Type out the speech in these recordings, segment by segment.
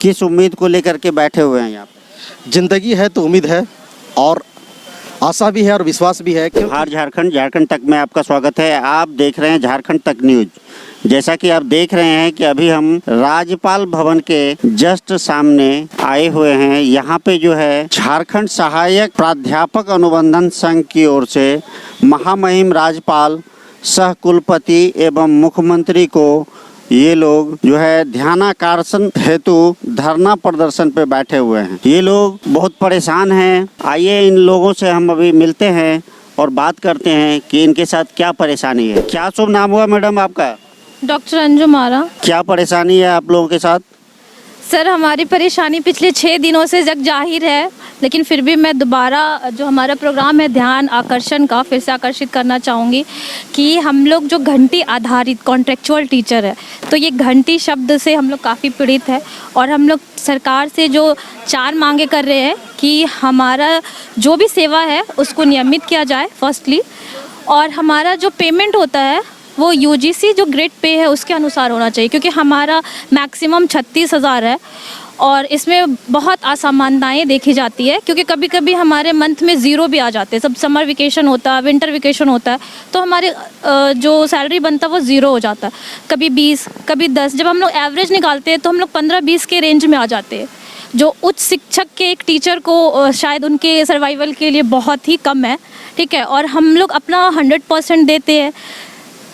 किस उम्मीद को लेकर के बैठे हुए हैं यहाँ पे? जिंदगी है तो उम्मीद है और आशा भी है और विश्वास भी है कि हर झारखंड तक में आपका स्वागत है। आप देख रहे हैं झारखंड तक न्यूज। जैसा कि आप देख रहे हैं कि अभी हम राज्यपाल भवन के जस्ट सामने आए हुए हैं। यहाँ पे जो है झारखंड सहायक प्राध्यापक अनुबंधन संघ की ओर से महामहिम राज्यपाल सह कुलपति एवं मुख्यमंत्री को ये लोग जो है ध्यानाकर्षण हेतु धरना प्रदर्शन पे बैठे हुए हैं। ये लोग बहुत परेशान हैं। आइए इन लोगों से हम अभी मिलते हैं और बात करते हैं कि इनके साथ क्या परेशानी है। क्या शुभ नाम हुआ मैडम आपका? डॉक्टर अंजू मारा। क्या परेशानी है आप लोगों के साथ? सर, हमारी परेशानी पिछले 6 दिनों से जग जाहिर है, लेकिन फिर भी मैं दोबारा जो हमारा प्रोग्राम है ध्यान आकर्षण का फिर से आकर्षित करना चाहूँगी कि हम लोग जो घंटी आधारित कॉन्ट्रेक्चुअल टीचर है, तो ये घंटी शब्द से हम लोग काफ़ी पीड़ित है और हम लोग सरकार से जो 4 मांगे कर रहे हैं कि हमारा जो भी सेवा है उसको नियमित किया जाए फर्स्टली, और हमारा जो पेमेंट होता है वो यूजीसी जो ग्रेड पे है उसके अनुसार होना चाहिए, क्योंकि हमारा मैक्सिमम 36,000 है और इसमें बहुत असमानताएं देखी जाती है, क्योंकि कभी कभी हमारे मंथ में ज़ीरो भी आ जाते हैं। सब समर वेकेशन होता है, विंटर वेकेशन होता है, तो हमारे जो सैलरी बनता है वो ज़ीरो हो जाता है। कभी 20, कभी 10। जब हम लोग एवरेज निकालते हैं तो हम लोग 15-20 के रेंज में आ जाते हैं, जो उच्च शिक्षक के एक टीचर को शायद उनके सर्वाइवल के लिए बहुत ही कम है। ठीक है, और हम लोग अपना 100% देते हैं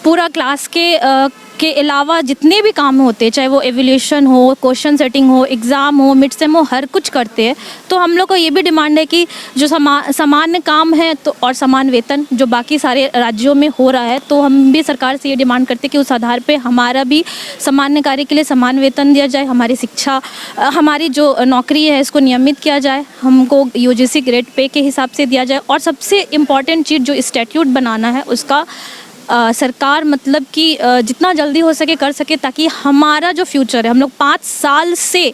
पूरा क्लास के अलावा जितने भी काम होते हैं, चाहे वो एवल्यूशन हो, क्वेश्चन सेटिंग हो, एग्ज़ाम हो, मिड सेम हो, हर कुछ करते हैं। तो हम लोग को ये भी डिमांड है कि जो सामान्य काम है तो और समान वेतन जो बाकी सारे राज्यों में हो रहा है, तो हम भी सरकार से ये डिमांड करते हैं कि उस आधार पे हमारा भी सामान्य कार्य के लिए समान वेतन दिया जाए, हमारी शिक्षा, हमारी जो नौकरी है इसको नियमित किया जाए, हमको यूजीसी ग्रेड पे के हिसाब से दिया जाए, और सबसे इम्पॉर्टेंट चीज़ जो स्टैट्यूट बनाना है उसका सरकार मतलब कि जितना जल्दी हो सके कर सके, ताकि हमारा जो फ्यूचर है, हम लोग 5 साल से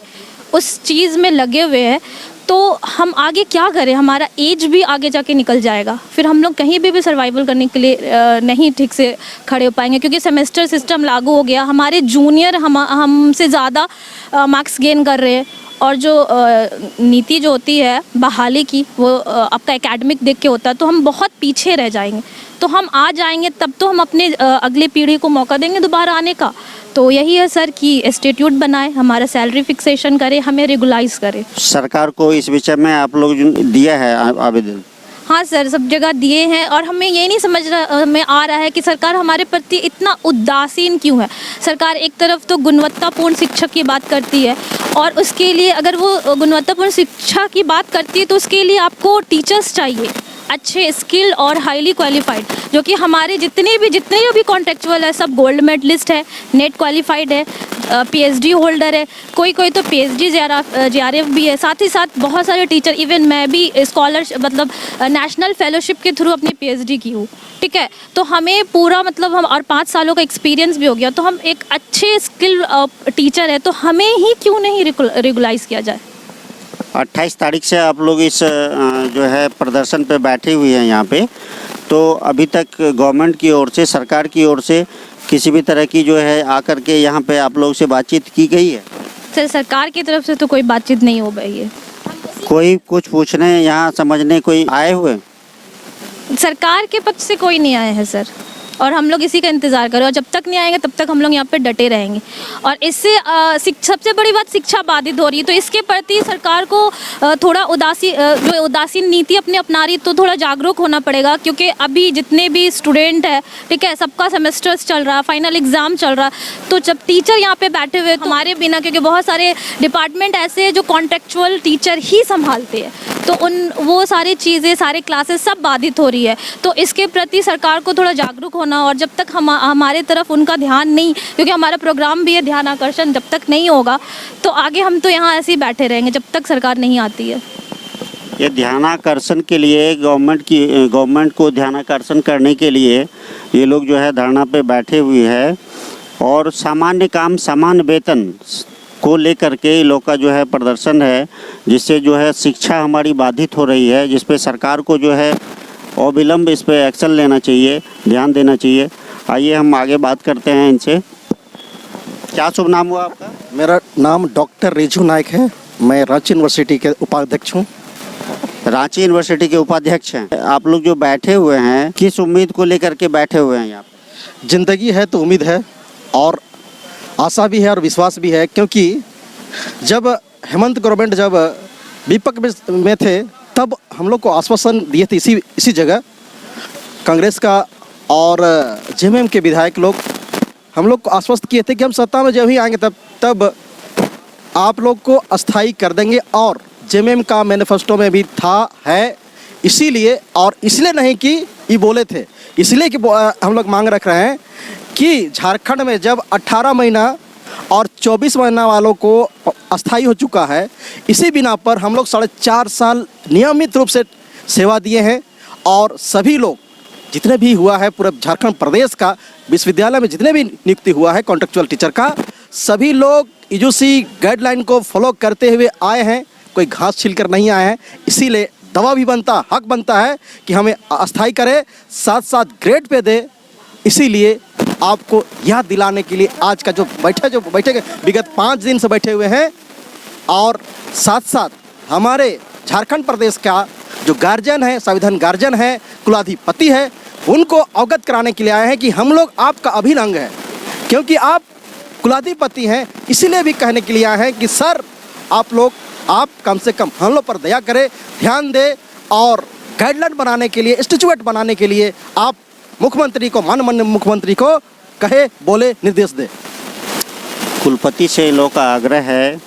उस चीज़ में लगे हुए हैं, तो हम आगे क्या करें, हमारा एज भी आगे जाके निकल जाएगा, फिर हम लोग कहीं भी सर्वाइवल करने के लिए नहीं ठीक से खड़े हो पाएंगे, क्योंकि सेमेस्टर सिस्टम लागू हो गया। हमारे जूनियर हमसे ज़्यादा मार्क्स गेन कर रहे हैं, और जो नीति जो होती है बहाली की वो आपका एकेडमिक देख के होता है, तो हम बहुत पीछे रह जाएंगे। तो हम आ जाएंगे तब तो हम अपने अगले पीढ़ी को मौका देंगे दोबारा आने का। तो यही है सर कि इंस्टीट्यूट बनाए, हमारा सैलरी फिक्सेशन करे, हमें रेगुलाइज करे। सरकार को इस विषय में आप लोग जो दिया है आवेदन? हाँ सर, सब जगह दिए हैं, और हमें ये नहीं समझ में आ रहा है कि सरकार हमारे प्रति इतना उदासीन क्यों है। सरकार एक तरफ तो गुणवत्तापूर्ण शिक्षा की बात करती है, और उसके लिए अगर वो गुणवत्तापूर्ण शिक्षा की बात करती है तो उसके लिए आपको टीचर्स चाहिए अच्छे, स्किल्ड और हाईली क्वालिफाइड, जो कि हमारे जितने भी कॉन्ट्रेक्चुअल है सब गोल्ड मेडलिस्ट है, नेट क्वालिफाइड है, पीएचडी होल्डर है, कोई तो पीएचडी जेआरएफ भी है। साथ ही साथ बहुत सारे टीचर, इवन मैं भी स्कॉलरशिप मतलब नेशनल फेलोशिप के थ्रू अपनी पीएचडी की हूँ। ठीक है, तो हमें पूरा मतलब हम और 5 सालों का एक्सपीरियंस भी हो गया, तो हम एक अच्छे स्किल टीचर है, तो हमें ही क्यों नहीं रेगुलाइज किया जाए। 28 तारीख से आप लोग इस जो है प्रदर्शन पे बैठी हुई हैं यहाँ पे, तो अभी तक गवर्नमेंट की ओर से, सरकार की ओर से किसी भी तरह की जो है आकर के यहाँ पे आप लोग से बातचीत की गई है? सर, सरकार की तरफ से तो कोई बातचीत नहीं हो पाई है। कोई कुछ पूछने यहाँ समझने कोई आए हुए? सरकार के पक्ष से कोई नहीं आया है सर, और हम लोग इसी का इंतज़ार करें, और जब तक नहीं आएंगे तब तक हम लोग यहाँ पे डटे रहेंगे। और इससे सबसे बड़ी बात शिक्षा बाधित हो रही है, तो इसके प्रति सरकार को थोड़ा उदासीन नीति अपनी अपना रही, तो थोड़ा जागरूक होना पड़ेगा, क्योंकि अभी जितने भी स्टूडेंट है, ठीक है, सबका सेमेस्टर्स चल रहा है, फाइनल एग्ज़ाम चल रहा है, तो जब टीचर यहाँ पे बैठे हुए तो हमारे बिना, क्योंकि बहुत सारे डिपार्टमेंट ऐसे हैं जो कॉन्ट्रेक्चुअल टीचर ही संभालते हैं, तो वो सारी चीज़ें, सारे क्लासेस सब बाधित हो रही है। तो इसके प्रति सरकार को थोड़ा जागरूक होना, और जब तक हमारे तरफ उनका ध्यान नहीं, क्योंकि हमारा प्रोग्राम भी है ध्यान आकर्षण, जब तक नहीं होगा तो आगे हम तो यहाँ ऐसे ही बैठे रहेंगे जब तक सरकार नहीं आती है। ये ध्यानाकर्षण के लिए गवर्नमेंट को ध्यानाकर्षण करने के लिए ये लोग जो है धरना पे बैठे हुए हैं, और सामान्य काम समान वेतन को लेकर के लोग का जो है प्रदर्शन है, जिससे जो है शिक्षा हमारी बाधित हो रही है, जिस पे सरकार को जो है अविलंब इस पे एक्शन लेना चाहिए, ध्यान देना चाहिए। आइए हम आगे बात करते हैं इनसे। क्या शुभ नाम हुआ आपका? मेरा नाम डॉक्टर रेजू नायक है। मैं रांची यूनिवर्सिटी के उपाध्यक्ष हूँ। रांची यूनिवर्सिटी के उपाध्यक्ष हैं आप लोग। जो बैठे हुए हैं, किस उम्मीद को लेकर के बैठे हुए हैं यहाँ पे? जिंदगी है तो उम्मीद है और आशा भी है और विश्वास भी है, क्योंकि जब हेमंत गवर्नमेंट जब विपक्ष में थे तब हम लोग को आश्वासन दिए थे इसी जगह कांग्रेस का और जेएमएम के विधायक लोग हम लोग को आश्वस्त किए थे कि हम सत्ता में जब ही आएंगे तब आप लोग को अस्थाई कर देंगे। और जेएमएम का मैनिफेस्टो में भी है। इसीलिए और इसलिए नहीं कि ये बोले थे, इसलिए कि हम लोग मांग रख रहे हैं कि झारखंड में जब 18 महीना और 24 महीना वालों को अस्थाई हो चुका है, इसी बिना पर हम लोग 4.5 साल नियमित रूप से सेवा दिए हैं। और सभी लोग जितने भी हुआ है पूरे झारखंड प्रदेश का विश्वविद्यालय में जितने भी नियुक्ति हुआ है कॉन्ट्रेक्चुअल टीचर का, सभी लोग यूजीसी गाइडलाइन को फॉलो करते हुए आए हैं। कोई घास छिलकर नहीं आए हैं। इसीलिए दवा भी बनता, हक बनता है कि हमें अस्थाई करे, साथ साथ ग्रेड पे दे। इसीलिए आपको याद दिलाने के लिए आज का जो बैठे विगत 5 दिन से बैठे हुए हैं और साथ साथ हमारे झारखंड प्रदेश का जो गार्जियन है, संविधान गार्जियन है, कुलाधिपति है, उनको अवगत कराने के लिए आए हैं कि हम लोग आपका अभिन्न अंग है, क्योंकि आप कुलाधिपति हैं। इसीलिए भी कहने के लिए आए हैं कि सर आप कम से कम हम लोग पर दया करें, ध्यान दें और गाइडलाइन बनाने के लिए, इंस्टीट्यूट बनाने के लिए आप मुख्यमंत्री को, माननीय मुख्यमंत्री को कहे, बोले, निर्देश दे। कुलपति से इन लोगों का आग्रह है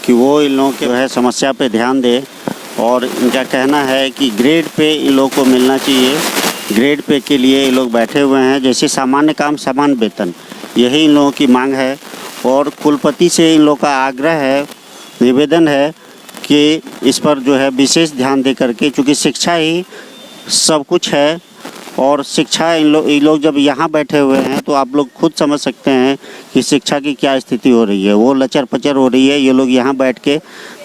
कि वो इन लोगों के वह समस्या पे ध्यान दे और इनका कहना है कि ग्रेड पे इन लोगों को मिलना चाहिए। ग्रेड पे के लिए ये लोग बैठे हुए हैं, जैसे सामान्य काम समान वेतन, यही इन लोगों की मांग है। और कुलपति से इन लोगों का आग्रह है, निवेदन है कि इस पर जो है विशेष ध्यान दे करके, चूँकि शिक्षा ही सब कुछ है और शिक्षा इन लोग जब यहाँ बैठे हुए हैं तो आप लोग खुद समझ सकते हैं कि शिक्षा की क्या स्थिति हो रही है। वो लचर पचर हो रही है। ये लोग यहाँ बैठ के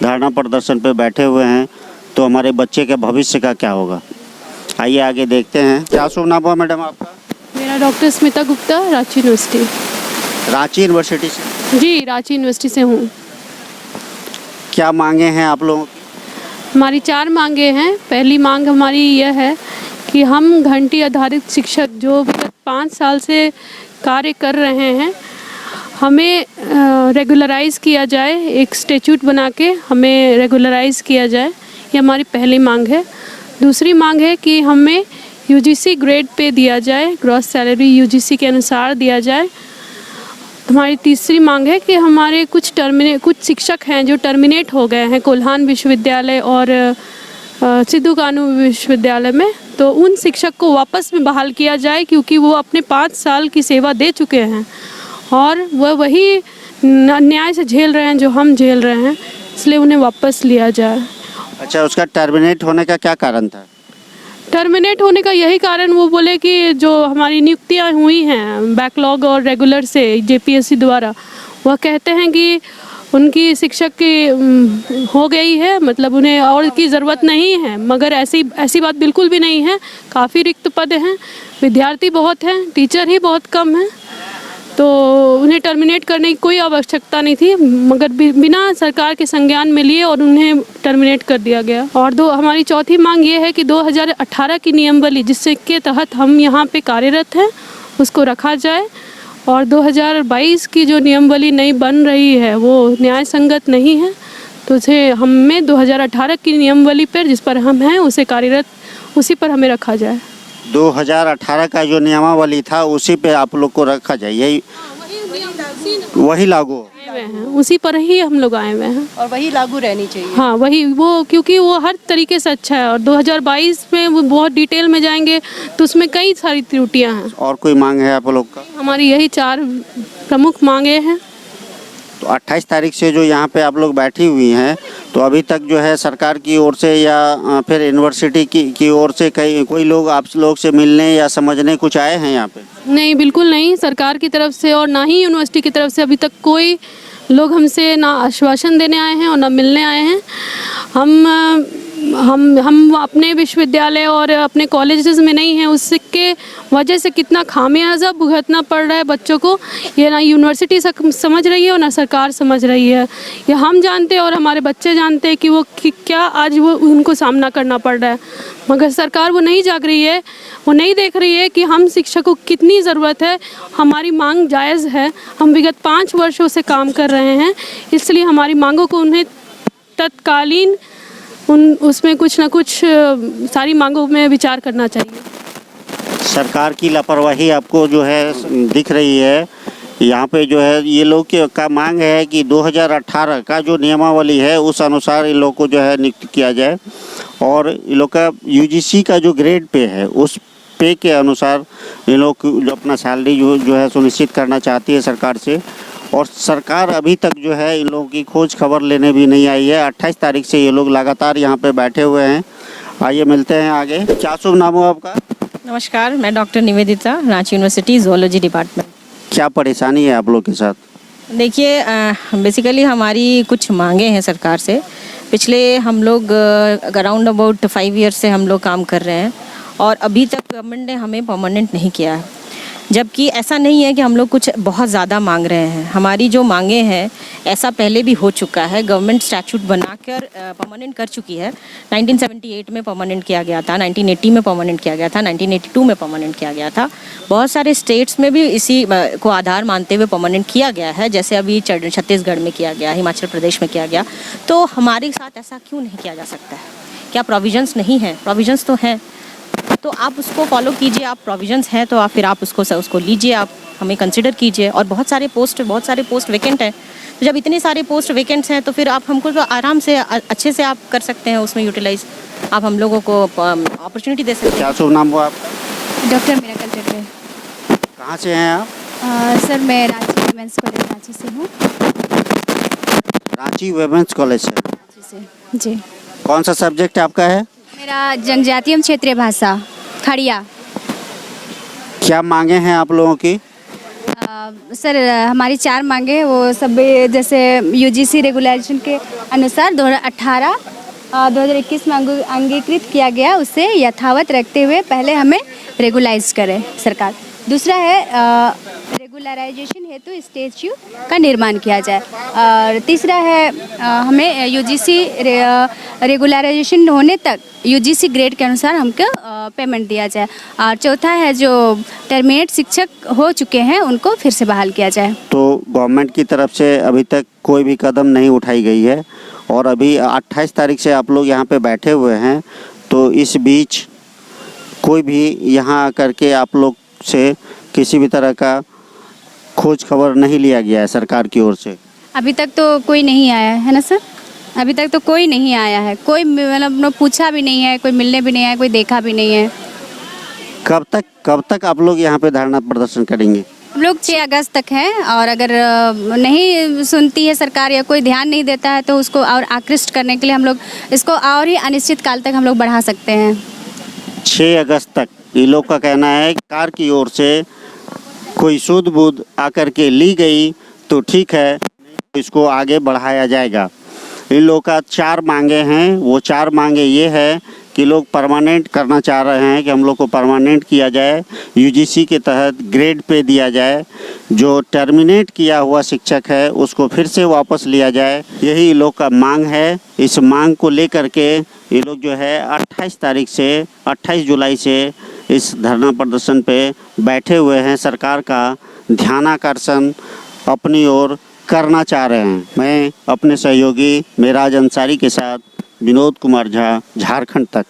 धरना प्रदर्शन पे बैठे हुए हैं, तो हमारे बच्चे के भविष्य का क्या होगा। आइए आगे देखते हैं। क्या शुभ नाम हुआ मैडम आपका? मेरा doctor Smita Gupta, Ranchi university. Ranchi university से? जी, रांची यूनिवर्सिटी से हूँ। क्या मांगे हैं आप लोगों की? हमारी 4 मांगे हैं। पहली मांग हमारी यह है कि हम घंटी आधारित शिक्षक जो 5 साल से कार्य कर रहे हैं, हमें रेगुलराइज़ किया जाए, एक स्टैट्यूट बना के हमें रेगुलराइज़ किया जाए। ये हमारी पहली मांग है। दूसरी मांग है कि हमें यूजीसी ग्रेड पे दिया जाए, ग्रॉस सैलरी यूजीसी के अनुसार दिया जाए। हमारी तीसरी मांग है कि हमारे कुछ शिक्षक हैं जो टर्मिनेट हो गए हैं कोल्हान विश्वविद्यालय और सिद्धू कानू विश्वविद्यालय में, तो उन शिक्षक को वापस में बहाल किया जाए, क्योंकि वो अपने 5 साल की सेवा दे चुके हैं और वह वही अन्याय से झेल रहे हैं जो हम झेल रहे हैं, इसलिए उन्हें वापस लिया जाए। अच्छा, उसका टर्मिनेट होने का क्या कारण था? टर्मिनेट होने का यही कारण, वो बोले कि जो हमारी नियुक्तियां हुई हैं बैकलॉग और रेगुलर से जेपीएससी द्वारा, वह कहते हैं कि उनकी शिक्षक की हो गई है, मतलब उन्हें और की ज़रूरत नहीं है। मगर ऐसी बात बिल्कुल भी नहीं है। काफ़ी रिक्त पद हैं, विद्यार्थी बहुत हैं, टीचर ही बहुत कम हैं, तो उन्हें टर्मिनेट करने की कोई आवश्यकता नहीं थी, मगर बिना सरकार के संज्ञान में लिए और उन्हें टर्मिनेट कर दिया गया। और हमारी चौथी मांग ये है कि 2018 की नियमावली जिसके तहत हम यहाँ पे कार्यरत हैं उसको रखा जाए, और 2022 की जो नियमावली नई बन रही है वो न्याय संगत नहीं है, तो उसे हमें 2018 की नियमावली पर जिस पर हम हैं उसे कार्यरत, उसी पर हमें रखा जाए। 2018 का जो नियमावली था उसी पे आप लोग को रखा जाए, यही वही लागू आए हुए हैं, उसी पर ही हम लोग आए हुए हैं और वही लागू रहनी चाहिए। हाँ, वही वो, क्योंकि वो हर तरीके से अच्छा है। और 2022 में वो बहुत डिटेल में जाएंगे तो उसमें कई सारी त्रुटियां हैं। और कोई मांग है आप लोग का? हमारी यही 4 प्रमुख मांगे हैं। तो 28 तारीख से जो यहाँ पे आप लोग बैठी हुई हैं, तो अभी तक जो है सरकार की ओर से या फिर यूनिवर्सिटी की ओर से कोई लोग आप लोग से मिलने या समझने कुछ आए हैं यहाँ पे? नहीं, बिल्कुल नहीं। सरकार की तरफ से और ना ही यूनिवर्सिटी की तरफ से अभी तक कोई लोग हमसे ना आश्वासन देने आए हैं और ना मिलने आए हैं। हम हम अपने विश्वविद्यालय और अपने कॉलेजेस में नहीं हैं, उसके वजह से कितना खामियाजा भुगतना पड़ रहा है बच्चों को। ये ना यूनिवर्सिटी समझ रही है और ना सरकार समझ रही है। ये हम जानते हैं और हमारे बच्चे जानते हैं कि वो क्या आज वो उनको सामना करना पड़ रहा है, मगर सरकार वो नहीं जाग रही है, वो नहीं देख रही है कि हम शिक्षकों को कितनी ज़रूरत है। हमारी मांग जायज़ है, हम विगत 5 वर्षों से काम कर रहे हैं, इसलिए हमारी मांगों को उन्हें तत्कालीन उसमें कुछ ना कुछ सारी मांगों में विचार करना चाहिए। सरकार की लापरवाही आपको जो है दिख रही है। यहाँ पे जो है ये लोग का मांग है कि 2018 का जो नियमावली है उस अनुसार इन लोग को जो है नियुक्त किया जाए और इन लोग का यूजीसी का जो ग्रेड पे है उस पे के अनुसार इन लोग जो अपना सैलरी जो है सुनिश्चित करना चाहती है सरकार से। और सरकार अभी तक जो है इन लोगों की खोज खबर लेने भी नहीं आई है। 28 तारीख से ये लोग लगातार यहाँ पे बैठे हुए हैं। आइए मिलते हैं आगे। क्या शुभ नाम हो आपका? नमस्कार, मैं doctor Nivedita, Ranchi university zoology department. क्या परेशानी है आप लोग के साथ? देखिए, बेसिकली हमारी कुछ मांगे हैं सरकार से। पिछले हम लोग अराउंड अबाउट 5 ईयर से हम लोग काम कर रहे हैं और अभी तक गवर्नमेंट ने हमें परमानेंट नहीं किया है। जबकि ऐसा नहीं है कि हम लोग कुछ बहुत ज़्यादा मांग रहे हैं। हमारी जो मांगे हैं ऐसा पहले भी हो चुका है, गवर्नमेंट स्टैट्यूट बनाकर परमानेंट कर चुकी है। 1978 में परमानेंट किया गया था, 1980 में परमानेंट किया गया था, 1982 में परमानेंट किया गया था। बहुत सारे स्टेट्स में भी इसी को आधार मानते हुए परमानेंट किया गया है, जैसे अभी छत्तीसगढ़ में किया गया, हिमाचल प्रदेश में किया गया। तो हमारे साथ ऐसा क्यों नहीं किया जा सकता है? क्या प्रोविजंस नहीं है? प्रोविजंस तो हैं, तो आप उसको फॉलो कीजिए। आप प्रोविजंस हैं तो आप उसको लीजिए, आप हमें कंसिडर कीजिए। और बहुत सारे पोस्ट वैकेंट हैं, तो जब इतने सारे पोस्ट वैकेंट्स हैं तो फिर आप हमको तो आराम से अच्छे से आप कर सकते हैं उसमें यूटिलाइज। आप हम लोगों को अपॉर्चुनिटी दे सकते हैं। क्या शुभ नाम हुआ आपका? डॉक्टर मेराकल चटरे। कहाँ से हैं आप? सर मैं रांची वुमेंस कॉलेज रांची से हूँ। रांची वुमेंस कॉलेज से। रांची से जी। कौन सा सब्जेक्ट आपका है? मेरा जनजातीय एवं क्षेत्रीय भाषा खड़िया। क्या मांगे हैं आप लोगों की? सर हमारी 4 मांगे, वो सब जैसे यूजीसी रेगुलेशन के अनुसार 2018 2021 में अंगीकृत किया गया, उसे यथावत रखते हुए पहले हमें रेगुलाइज करे सरकार। दूसरा है रेगुलराइजेशन हेतु स्टैच्यूट का निर्माण किया जाए। और तीसरा है हमें यूजीसी रेगुलराइजेशन होने तक यूजीसी ग्रेड के अनुसार हमको पेमेंट दिया जाए। और चौथा है जो टर्मिनेट शिक्षक हो चुके हैं उनको फिर से बहाल किया जाए। तो गवर्नमेंट की तरफ से अभी तक कोई भी कदम नहीं उठाई गई है और अभी 28 तारीख से आप लोग यहाँ पे बैठे हुए हैं, तो इस बीच कोई भी यहाँ आकर के आप लोग से किसी भी तरह का खोज खबर नहीं लिया गया है सरकार की ओर से? अभी तक तो कोई नहीं आया है ना सर, अभी तक तो कोई नहीं आया है, कोई मतलब पूछा भी नहीं है, कोई मिलने भी नहीं आया, कोई देखा भी नहीं है। कब तक आप लोग यहाँ पे धरना प्रदर्शन करेंगे? हम लोग 6 अगस्त तक हैं और अगर नहीं सुनती है सरकार या कोई ध्यान नहीं देता है तो उसको और आकृष्ट करने के लिए हम लोग इसको और ही अनिश्चित काल तक हम लोग बढ़ा सकते हैं। 6 अगस्त तक ये लोग का कहना है सरकार की ओर से कोई सूद बूद आकर के ली गई तो ठीक है, इसको आगे बढ़ाया जाएगा। इन लोग का 4 मांगे हैं। वो 4 मांगे ये है कि लोग परमानेंट करना चाह रहे हैं कि हम लोग को परमानेंट किया जाए, यूजीसी के तहत ग्रेड पे दिया जाए, जो टर्मिनेट किया हुआ शिक्षक है उसको फिर से वापस लिया जाए। यही इन लोग का मांग है। इस मांग को लेकर के ये लोग जो है 28 जुलाई से इस धरना प्रदर्शन पे बैठे हुए हैं। सरकार का ध्यानाकर्षण अपनी ओर करना चाह रहे हैं। मैं अपने सहयोगी मेराज अंसारी के साथ विनोद कुमार झा, झारखंड तक।